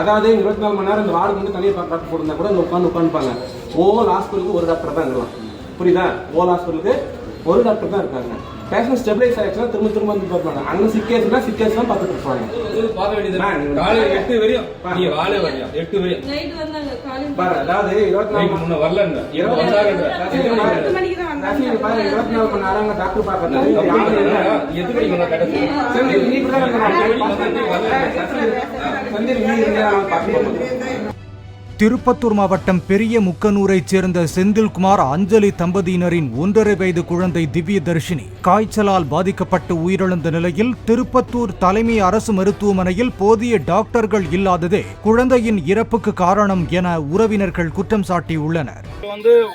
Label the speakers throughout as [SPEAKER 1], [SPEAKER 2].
[SPEAKER 1] அதாவது 24 மணி நேரம் இந்த வார்டுக்கு வந்து தனியாக டாக்டர் போட்டிருந்தா கூட இங்கே உட்காந்துப்பாங்க. ஓவல் ஹாஸ்பிட்டலுக்கு ஒரு டாக்டர் தான் இருக்கலாம். புரியுதா? ஓவல் ஹாஸ்பிட்டலுக்கு ஒரு டாக்டர் தான் இருக்காங்க. பேஷண்ட் ஸ்டெபிலைஸ் ஆயிடுச்சுன்னா திரும்ப வந்து பார்ப்பாங்க. அங்கே சிக்கேஸ்னா சிக்கேஸ் தான் பார்த்துட்டு இருப்பாங்க.
[SPEAKER 2] பார்க்க வேண்டியது காலையில் 8 வரையும் நீ வாழை வரையா 8 வரையும்
[SPEAKER 1] அதாவது 24
[SPEAKER 2] முன்ன வரலங்க
[SPEAKER 1] 24 மணி நேரம் டாக்டர் பார்க்கறது
[SPEAKER 3] திருப்பத்தூர் மாவட்டம் பெரிய முக்கனூரைச் சேர்ந்த செந்தில்குமார் அஞ்சலி தம்பதியினரின் 1.5 வயது குழந்தை திவ்ய தர்ஷினி காய்ச்சலால் பாதிக்கப்பட்டு உயிரிழந்த நிலையில் திருப்பத்தூர் தலைமை அரசு மருத்துவமனையில் போதிய டாக்டர்கள் இல்லாததே குழந்தையின் இறப்புக்கு காரணம் என உறவினர்கள் குற்றம் சாட்டியுள்ளனர்.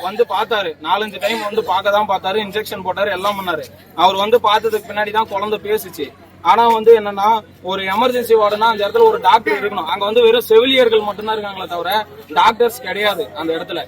[SPEAKER 4] வந்து பார்த்தாரு, 4-5 டைம் வந்து பார்க்க தான் பார்த்தாரு, இன்ஜெக்ஷன் போட்டாரு, எல்லாம் பண்ணாரு. அவர் வந்து பார்த்ததுக்கு பின்னாடி தான் குழந்தை பேசிச்சு. ஆனா வந்து என்னன்னா, ஒரு எமர்ஜென்சி வார்டுனா அந்த இடத்துல ஒரு டாக்டர் இருக்கணும். அங்க வந்து வெறும் செவிலியர்கள் மட்டும்தான் இருக்காங்களே தவிர டாக்டர்ஸ் கிடையாது அந்த இடத்துல.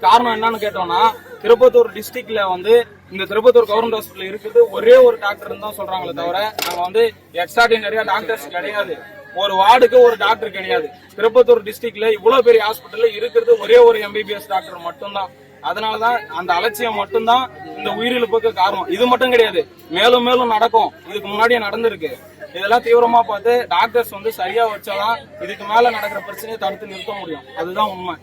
[SPEAKER 4] காரணம் என்னன்னு கேட்டோம்னா, திருப்பத்தூர் டிஸ்ட்ரிக்ட்ல வந்து இந்த திருப்பத்தூர் கவர்மெண்ட் ஹாஸ்பிட்டல் இருக்குது ஒரே ஒரு டாக்டர் தான் சொல்றாங்களே தவிர அங்க வந்து எக்ஸ்ட்ராடினரியா டாக்டர்ஸ் கிடையாது. ஒரு வார்டுக்கு ஒரு டாக்டர் கிடையாது. திருப்பத்தூர் டிஸ்ட்ரிக்ட்ல இவ்வளவு பெரிய ஹாஸ்பிட்டல்ல இருக்கிறது ஒரே ஒரு எம்பிபிஎஸ் டாக்டர் மட்டும்தான். அதனாலதான் அந்த அலட்சியம் மட்டும்தான் இந்த உயிரிழப்புக்கு காரணம். இது மட்டும் கிடையாது, மேலும் மேலும் நடக்கும். இதுக்கு முன்னாடியே நடந்திருக்கு. இதெல்லாம் தீவிரமா பார்த்து டாக்டர்ஸ் வந்து சரியா வச்சாதான் இதுக்கு மேல நடக்கிற பிரச்சனையை தடுத்து நிறுத்த முடியும். அதுதான் உண்மை.